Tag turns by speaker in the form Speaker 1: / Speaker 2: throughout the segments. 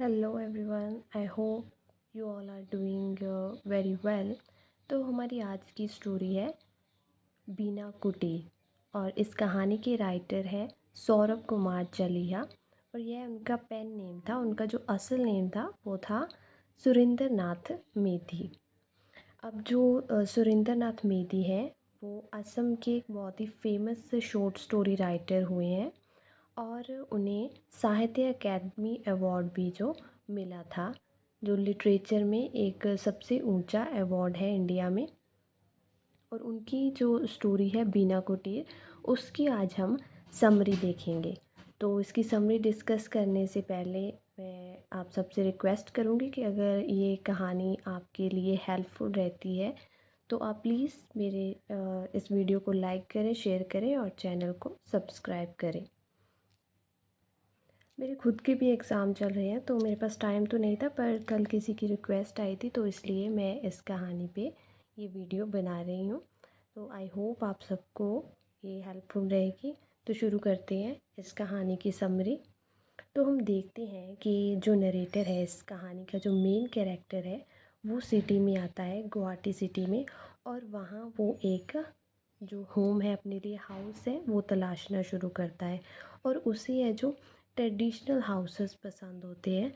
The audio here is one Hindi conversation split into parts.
Speaker 1: Hello everyone, I hope you all are doing very well. तो हमारी आज की स्टोरी है बीना कुटीर और इस कहानी के राइटर है सौरभ कुमार चलिहा। और यह उनका पेन नेम था। उनका जो असल नेम था वो था सुरेंद्र नाथ मेधी। अब जो सुरेंद्र नाथ मेधी है वो असम के एक बहुत ही फेमस शॉर्ट स्टोरी राइटर हुए हैं और उन्हें साहित्य अकेडमी अवार्ड भी जो मिला था, जो लिटरेचर में एक सबसे ऊंचा अवार्ड है इंडिया में। और उनकी जो स्टोरी है बीना कुटीर, उसकी आज हम समरी देखेंगे। तो इसकी समरी डिस्कस करने से पहले मैं आप सबसे रिक्वेस्ट करूँगी कि अगर ये कहानी आपके लिए हेल्पफुल रहती है तो आप प्लीज़ मेरे इस वीडियो को लाइक करें, शेयर करें और चैनल को सब्सक्राइब करें। मेरे खुद के भी एग्ज़ाम चल रहे हैं तो मेरे पास टाइम तो नहीं था, पर कल किसी की रिक्वेस्ट आई थी तो इसलिए मैं इस कहानी पे ये वीडियो बना रही हूँ। तो आई होप आप सबको ये हेल्पफुल रहेगी। तो शुरू करते हैं इस कहानी की समरी। तो हम देखते हैं कि जो नरेटर है, इस कहानी का जो मेन कैरेक्टर है, वो सिटी में आता है, गुवाहाटी सिटी में। और वहाँ वो एक जो होम है, अपने लिए हाउस है, वो तलाशना शुरू करता है। और उसे है जो ट्रेडिशनल हाउसेस पसंद होते हैं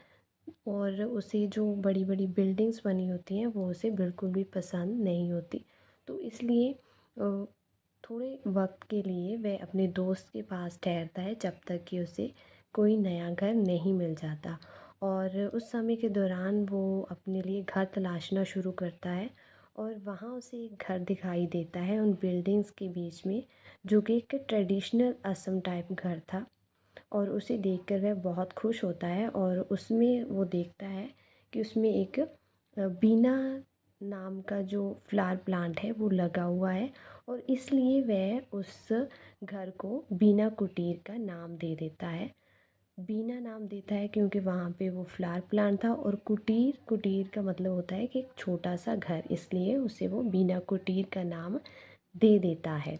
Speaker 1: और उसे जो बड़ी बड़ी बिल्डिंग्स बनी होती हैं वो उसे बिल्कुल भी पसंद नहीं होती। तो इसलिए थोड़े वक्त के लिए वह अपने दोस्त के पास ठहरता है जब तक कि उसे कोई नया घर नहीं मिल जाता। और उस समय के दौरान वो अपने लिए घर तलाशना शुरू करता है और वहाँ उसे एक घर दिखाई देता है उन बिल्डिंग्स के बीच में, जो कि एक ट्रेडिशनल असम टाइप घर था। और उसे देखकर वह बहुत खुश होता है और उसमें वो देखता है कि उसमें एक बीना नाम का जो फ्लावर प्लांट है वो लगा हुआ है। और इसलिए वह उस घर को बीना कुटीर का नाम दे देता है। बीना नाम देता है क्योंकि वहाँ पे वो फ्लावर प्लांट था, और कुटीर कुटीर का मतलब होता है कि एक छोटा सा घर, इसलिए उसे वो बीना कुटीर का नाम दे देता है।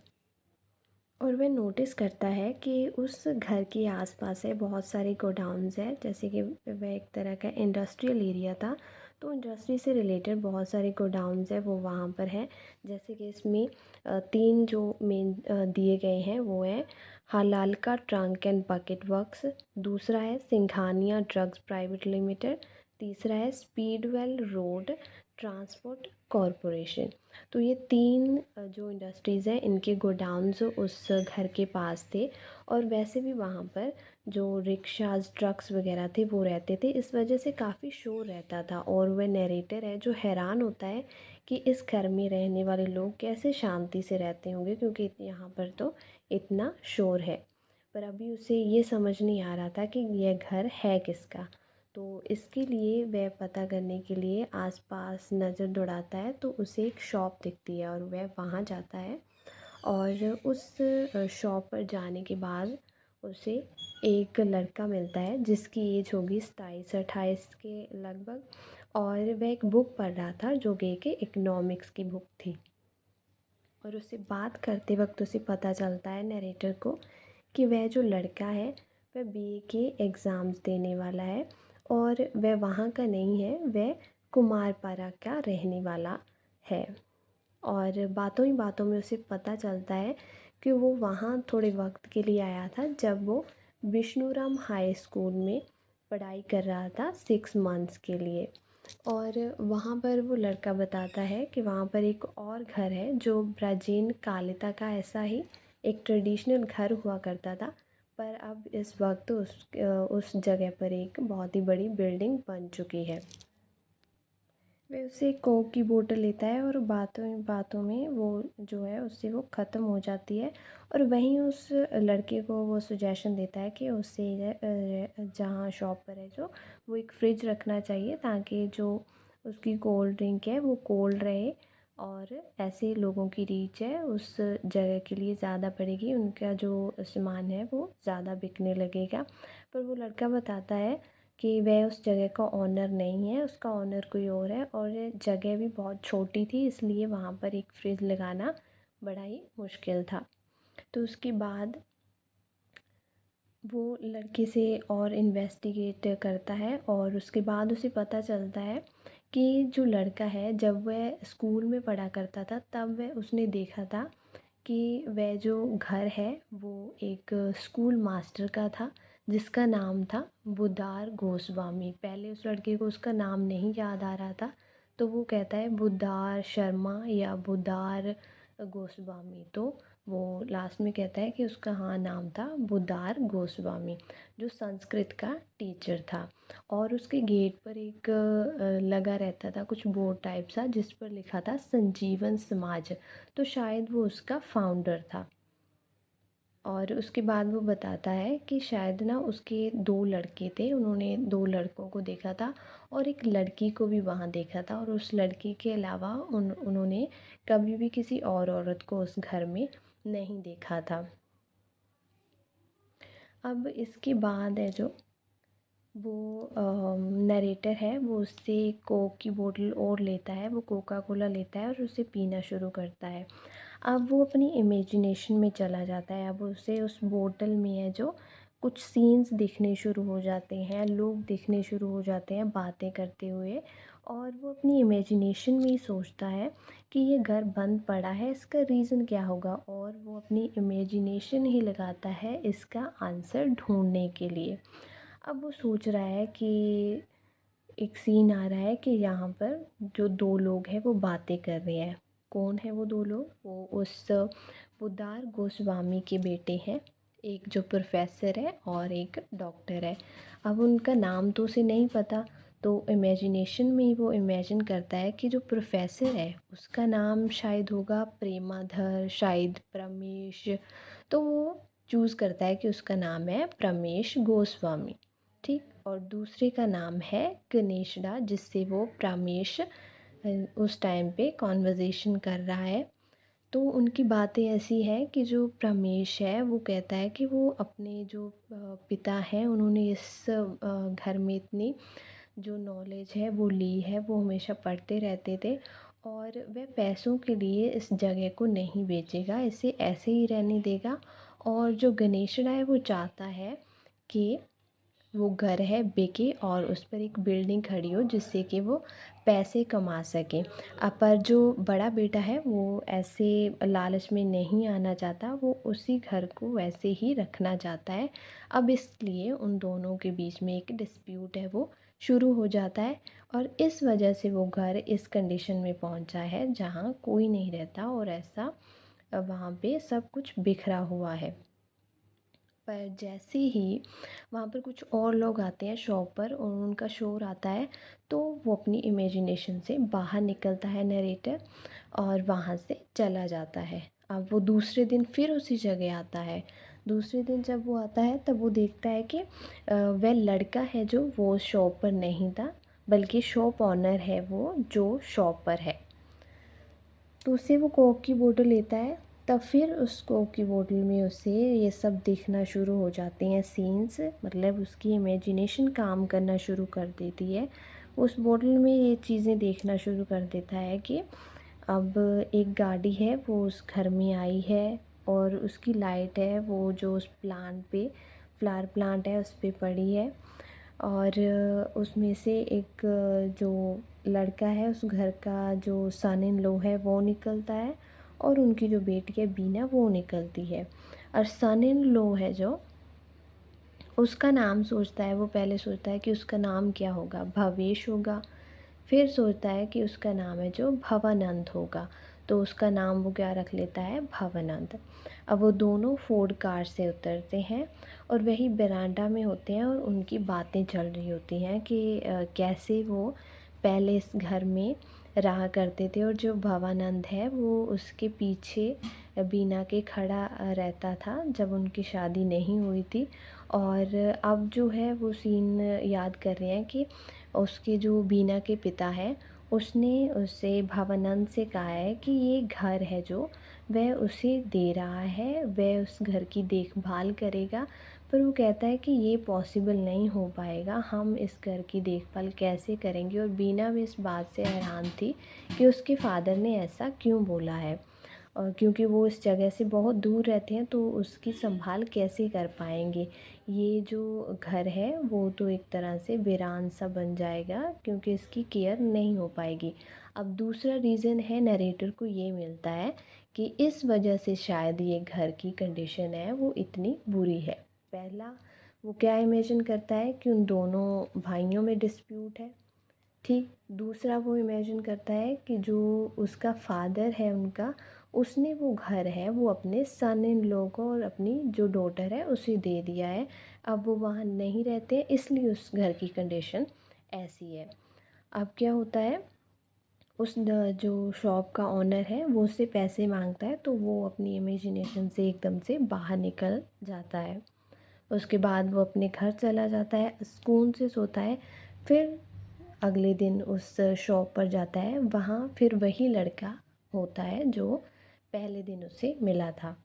Speaker 1: और वह नोटिस करता है कि उस घर के आसपास है बहुत सारे गोडाउन्स हैं, जैसे कि वह एक तरह का इंडस्ट्रियल एरिया था। तो इंडस्ट्री से रिलेटेड बहुत सारे गोडाउन्स हैं वो वहाँ पर है। जैसे कि इसमें तीन जो मेन दिए गए हैं वो है हलालका ट्रंक एंड बकेट वर्क्स, दूसरा है सिंघानिया ड्रग्स प्राइवेट लिमिटेड, तीसरा है स्पीडवेल रोड ट्रांसपोर्ट कॉरपोरेशन। तो ये तीन जो इंडस्ट्रीज़ हैं इनके गोडाउन्स उस घर के पास थे। और वैसे भी वहाँ पर जो रिक्शाज ट्रक्स वगैरह थे वो रहते थे, इस वजह से काफ़ी शोर रहता था। और वह नरेटर है जो हैरान होता है कि इस घर में रहने वाले लोग कैसे शांति से रहते होंगे, क्योंकि यहाँ पर तो इतना शोर है। पर अभी उसे ये समझ नहीं आ रहा था कि यह घर है किसका। तो इसके लिए वह पता करने के लिए आसपास नज़र दौड़ाता है तो उसे एक शॉप दिखती है और वह वहाँ जाता है। और उस शॉप पर जाने के बाद उसे एक लड़का मिलता है जिसकी एज होगी 27-28 के लगभग। और वह एक बुक पढ़ रहा था जो कि एक इकोनॉमिक्स की बुक थी। और उससे बात करते वक्त उसे पता चलता है नरेटर को कि वह जो लड़का है वह बीए के एग्ज़ाम्स देने वाला है और वह वहाँ का नहीं है, वह कुमारपारा का रहने वाला है। और बातों ही बातों में उसे पता चलता है कि वो वहाँ थोड़े वक्त के लिए आया था जब वो विष्णुराम हाई स्कूल में पढ़ाई कर रहा था 6 मंथ्स के लिए। और वहाँ पर वो लड़का बताता है कि वहाँ पर एक और घर है जो प्राचीन कालिता का ऐसा ही एक ट्रेडिशनल घर हुआ करता था, पर अब इस वक्त उस जगह पर एक बहुत ही बड़ी बिल्डिंग बन चुकी है। वह उससे कोक की बोतल लेता है और बातों ही बातों में वो जो है उससे वो ख़त्म हो जाती है। और वहीं उस लड़के को वो सुजेशन देता है कि उससे जहाँ शॉप पर है जो वो एक फ्रिज रखना चाहिए ताकि जो उसकी कोल्ड ड्रिंक है वो कोल्ड रहे। और ऐसे लोगों की रीच है उस जगह के लिए ज़्यादा पड़ेगी, उनका जो सामान है वो ज़्यादा बिकने लगेगा। पर वो लड़का बताता है कि वह उस जगह का ओनर नहीं है, उसका ओनर कोई और है और ये जगह भी बहुत छोटी थी, इसलिए वहाँ पर एक फ्रिज लगाना बड़ा ही मुश्किल था। तो उसके बाद वो लड़के से और इन्वेस्टिगेट करता है और उसके बाद उसे पता चलता है कि जो लड़का है, जब वह स्कूल में पढ़ा करता था तब वह उसने देखा था कि वह जो घर है वो एक स्कूल मास्टर का था, जिसका नाम था बुदार गोस्वामी। पहले उस लड़के को उसका नाम नहीं याद आ रहा था, तो वो कहता है बुदार शर्मा या बुदार गोस्वामी। तो वो लास्ट में कहता है कि उसका हाँ नाम था बुदार गोस्वामी, जो संस्कृत का टीचर था। और उसके गेट पर एक लगा रहता था कुछ बोर्ड टाइप सा, जिस पर लिखा था संजीवन समाज। तो शायद वो उसका फाउंडर था। और उसके बाद वो बताता है कि शायद ना उसके दो लड़के थे, उन्होंने दो लड़कों को देखा था और एक लड़की को भी वहाँ देखा था, और उस लड़की के अलावा उन्होंने कभी भी किसी और औरत को उस घर में नहीं देखा था। अब इसके बाद है जो वो नरेटर है, वो उससे कोक की बोतल और लेता है, वो कोका कोला लेता है और उसे पीना शुरू करता है। अब वो अपनी इमेजिनेशन में चला जाता है। अब उसे उस बोतल में है जो कुछ सीन्स दिखने शुरू हो जाते हैं, लोग दिखने शुरू हो जाते हैं बातें करते हुए, और वो अपनी इमेजिनेशन में ही सोचता है कि ये घर बंद पड़ा है, इसका रीज़न क्या होगा, और वो अपनी इमेजिनेशन ही लगाता है इसका आंसर ढूंढने के लिए। अब वो सोच रहा है कि एक सीन आ रहा है कि यहाँ पर जो दो लोग हैं वो बातें कर रहे हैं। कौन है वो दो लोग? वो उस बुदार गोस्वामी के बेटे हैं, एक जो प्रोफेसर है और एक डॉक्टर है। अब उनका नाम तो उसे नहीं पता, तो इमेजिनेशन में ही वो इमेजिन करता है कि जो प्रोफेसर है उसका नाम शायद होगा प्रेमाधर, शायद प्रमेश। तो वो चूज़ करता है कि उसका नाम है प्रमेश गोस्वामी, ठीक। और दूसरे का नाम है गणेशदा, जिससे वो प्रमेश उस टाइम पे कॉन्वर्जेसन कर रहा है। तो उनकी बातें ऐसी हैं कि जो प्रमेश है वो कहता है कि वो अपने जो पिता हैं, उन्होंने इस घर में इतनी जो नॉलेज है वो ली है, वो हमेशा पढ़ते रहते थे, और वह पैसों के लिए इस जगह को नहीं बेचेगा, इसे ऐसे ही रहने देगा। और जो गणेशड़ा है वो चाहता है कि वो घर है बिके और उस पर एक बिल्डिंग खड़ी हो, जिससे कि वो पैसे कमा सके। पर जो बड़ा बेटा है वो ऐसे लालच में नहीं आना चाहता, वो उसी घर को वैसे ही रखना चाहता है। अब इसलिए उन दोनों के बीच में एक डिस्प्यूट है वो शुरू हो जाता है, और इस वजह से वो घर इस कंडीशन में पहुंचा है जहां कोई नहीं रहता, और ऐसा वहाँ पे सब कुछ बिखरा हुआ है। पर जैसे ही वहाँ पर कुछ और लोग आते हैं शॉप पर और उनका शोर आता है, तो वो अपनी इमेजिनेशन से बाहर निकलता है नरेटर, और वहाँ से चला जाता है। अब वो दूसरे दिन फिर उसी जगह आता है। दूसरे दिन जब वो आता है तब वो देखता है कि वह लड़का है जो वो शॉप पर नहीं था, बल्कि शॉप ऑनर है वो जो शॉप पर है। तो उससे वो कोक की बोतल लेता है, तब फिर उस कोक की बोतल में उसे ये सब दिखना शुरू हो जाते हैं सीन्स, मतलब उसकी इमेजिनेशन काम करना शुरू कर देती है। उस बोतल में ये चीज़ें देखना शुरू कर देता है कि अब एक गाड़ी है वो उस घर में आई है, और उसकी लाइट है वो जो उस प्लांट पे, फ्लावर प्लांट है उस पे पड़ी है, और उसमें से एक जो लड़का है उस घर का जो सन इन लॉ है वो निकलता है, और उनकी जो बेटी है बीना वो निकलती है। और सन इन लॉ है जो, उसका नाम सोचता है, वो पहले सोचता है कि उसका नाम क्या होगा, भवेश होगा। फिर सोचता है कि उसका नाम है जो भवानंद होगा, तो उसका नाम वो क्या रख लेता है, भवानंद। अब वो दोनों फोर्ड कार से उतरते हैं और वही बरामदा में होते हैं, और उनकी बातें चल रही होती हैं कि कैसे वो पहले इस घर में रहा करते थे, और जो भवानंद है वो उसके पीछे बीना के खड़ा रहता था जब उनकी शादी नहीं हुई थी। और अब जो है वो सीन याद कर रहे हैं कि उसके जो बीना के पिता हैं, उसने उससे भवानंद से कहा है कि ये घर है जो वह उसे दे रहा है, वह उस घर की देखभाल करेगा। पर वो कहता है कि ये पॉसिबल नहीं हो पाएगा, हम इस घर की देखभाल कैसे करेंगे। और बीना भी इस बात से हैरान थी कि उसके फादर ने ऐसा क्यों बोला है। और क्योंकि वो इस जगह से बहुत दूर रहते हैं तो उसकी संभाल कैसे कर पाएंगे। ये जो घर है वो तो एक तरह से वीरान सा बन जाएगा क्योंकि इसकी केयर नहीं हो पाएगी। अब दूसरा रीज़न है नरेटर को ये मिलता है कि इस वजह से शायद ये घर की कंडीशन है वो इतनी बुरी है। पहला वो क्या इमेजिन करता है कि उन दोनों भाइयों में डिस्प्यूट है, ठीक। दूसरा वो इमेजिन करता है कि जो उसका फादर है उनका, उसने वो घर है वो अपने सन इन लॉ को और अपनी जो डॉटर है उसे दे दिया है। अब वो वहाँ नहीं रहते इसलिए उस घर की कंडीशन ऐसी है। अब क्या होता है, जो शॉप का ऑनर है वो उससे पैसे मांगता है तो वो अपनी इमेजिनेशन से एकदम से बाहर निकल जाता है। उसके बाद वो अपने घर चला जाता है, सुकून से सोता है। फिर अगले दिन उस शॉप पर जाता है, वहाँ फिर वही लड़का होता है जो पहले दिन उससे मिला था।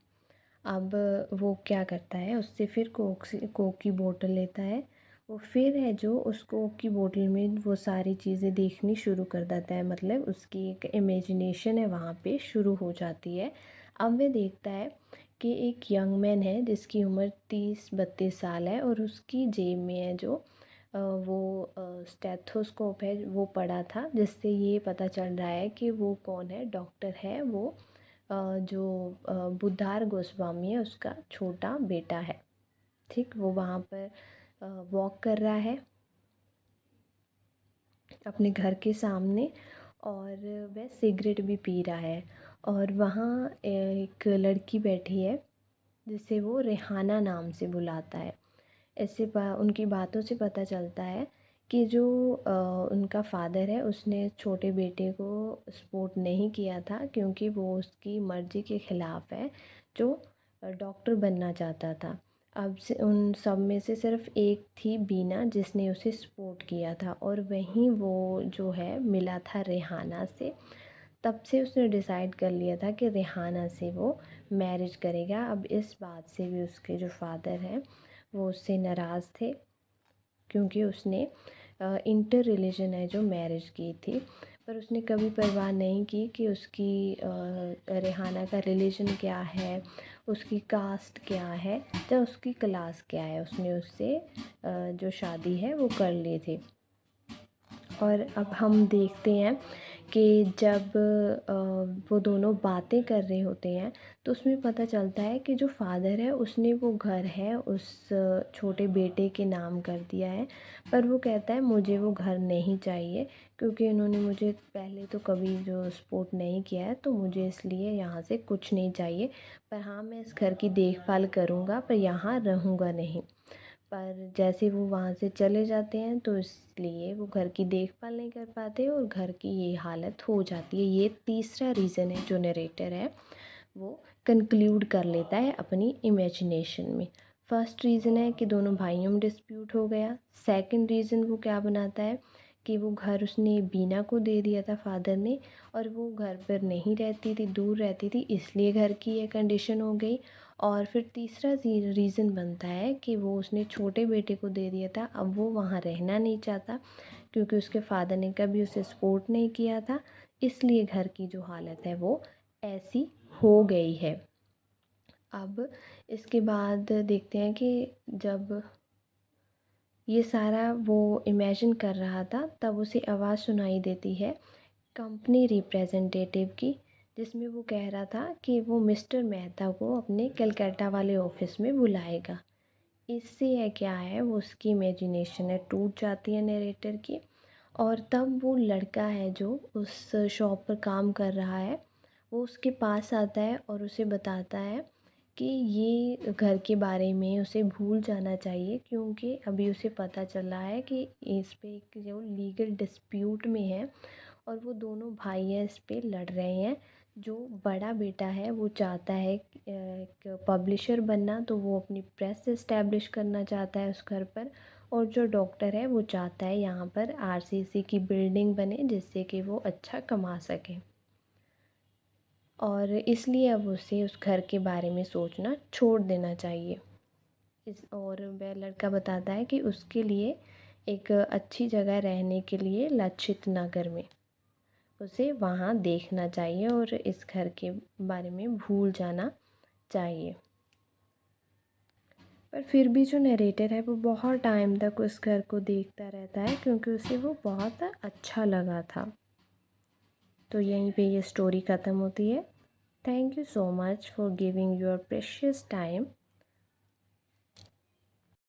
Speaker 1: अब वो क्या करता है, उससे फिर कोक की बोतल लेता है। वो फिर है जो उस कोक की बोतल में वो सारी चीज़ें देखनी शुरू कर देता है, मतलब उसकी एक इमेजिनेशन है वहाँ पे शुरू हो जाती है। अब वह देखता है कि एक यंग मैन है जिसकी उम्र 30-32 साल है और उसकी जेब में है जो वो स्टेथोस्कोप है वो पड़ा था, जिससे ये पता चल रहा है कि वो कौन है, डॉक्टर है वो जो बुद्धार गोस्वामी है उसका छोटा बेटा है, ठीक। वो वहाँ पर वॉक कर रहा है अपने घर के सामने और वह सिगरेट भी पी रहा है। और वहाँ एक लड़की बैठी है जिसे वो रेहाना नाम से बुलाता है। उनकी बातों से पता चलता है कि जो उनका फादर है उसने छोटे बेटे को सपोर्ट नहीं किया था क्योंकि वो उसकी मर्ज़ी के ख़िलाफ़ है, जो डॉक्टर बनना चाहता था। अब से उन सब में से सिर्फ़ एक थी बीना जिसने उसे सपोर्ट किया था और वहीं वो जो है मिला था रेहाना से। तब से उसने डिसाइड कर लिया था कि रेहाना से वो मैरिज करेगा। अब इस बात से भी उसके जो फादर हैं वो उससे नाराज़ थे क्योंकि उसने इंटर रिलीजन है जो मैरिज की थी। पर उसने कभी परवाह नहीं की कि उसकी रेहाना का रिलीजन क्या है, उसकी कास्ट क्या है या उसकी क्लास क्या है। उसने उससे जो शादी है वो कर ली थी। और अब हम देखते हैं कि जब वो दोनों बातें कर रहे होते हैं तो उसमें पता चलता है कि जो फादर है उसने वो घर है उस छोटे बेटे के नाम कर दिया है। पर वो कहता है मुझे वो घर नहीं चाहिए क्योंकि इन्होंने मुझे पहले तो कभी जो सपोर्ट नहीं किया है, तो मुझे इसलिए यहाँ से कुछ नहीं चाहिए। पर हाँ, मैं इस घर की देखभाल करूँगा पर यहाँ रहूँगा नहीं। पर जैसे वो वहाँ से चले जाते हैं तो इसलिए वो घर की देखभाल नहीं कर पाते और घर की ये हालत हो जाती है। ये तीसरा रीज़न है जो नरेटर है वो कंक्लूड कर लेता है अपनी इमेजिनेशन में। फर्स्ट रीज़न है कि दोनों भाइयों में डिस्प्यूट हो गया। सेकंड रीज़न वो क्या बनाता है कि वो घर उसने बीना को दे दिया था फादर ने, और वो घर पर नहीं रहती थी, दूर रहती थी, इसलिए घर की ये कंडीशन हो गई। और फिर तीसरा रीज़न बनता है कि वो उसने छोटे बेटे को दे दिया था, अब वो वहाँ रहना नहीं चाहता क्योंकि उसके फादर ने कभी उसे सपोर्ट नहीं किया था, इसलिए घर की जो हालत है वो ऐसी हो गई है। अब इसके बाद देखते हैं कि जब ये सारा वो इमेजिन कर रहा था तब उसे आवाज़ सुनाई देती है कंपनी रिप्रेजेंटेटिव की, जिसमें वो कह रहा था कि वो मिस्टर मेहता को अपने कलकत्ता वाले ऑफिस में बुलाएगा। इससे है क्या है, वो उसकी इमेजिनेशन है टूट जाती है नरेटर की। और तब वो लड़का है जो उस शॉप पर काम कर रहा है वो उसके पास आता है और उसे बताता है कि ये घर के बारे में उसे भूल जाना चाहिए क्योंकि अभी उसे पता चला है कि इस पे एक जो लीगल डिस्प्यूट में है और वो दोनों भाई हैं इस पे लड़ रहे हैं। जो बड़ा बेटा है वो चाहता है एक पब्लिशर बनना, तो वो अपनी प्रेस इस्टेब्लिश करना चाहता है उस घर पर। और जो डॉक्टर है वो चाहता है यहाँ पर आरसीसी की बिल्डिंग बने जिससे कि वो अच्छा कमा सके। और इसलिए अब उसे उस घर के बारे में सोचना छोड़ देना चाहिए। और वह लड़का बताता है कि उसके लिए एक अच्छी जगह रहने के लिए लक्षित नगर में उसे वहाँ देखना चाहिए और इस घर के बारे में भूल जाना चाहिए। पर फिर भी जो नरेटर है वो बहुत टाइम तक उस घर को देखता रहता है क्योंकि उसे वो बहुत अच्छा लगा था। तो यहीं पे ये स्टोरी ख़त्म होती है। Thank you so much for giving your precious time.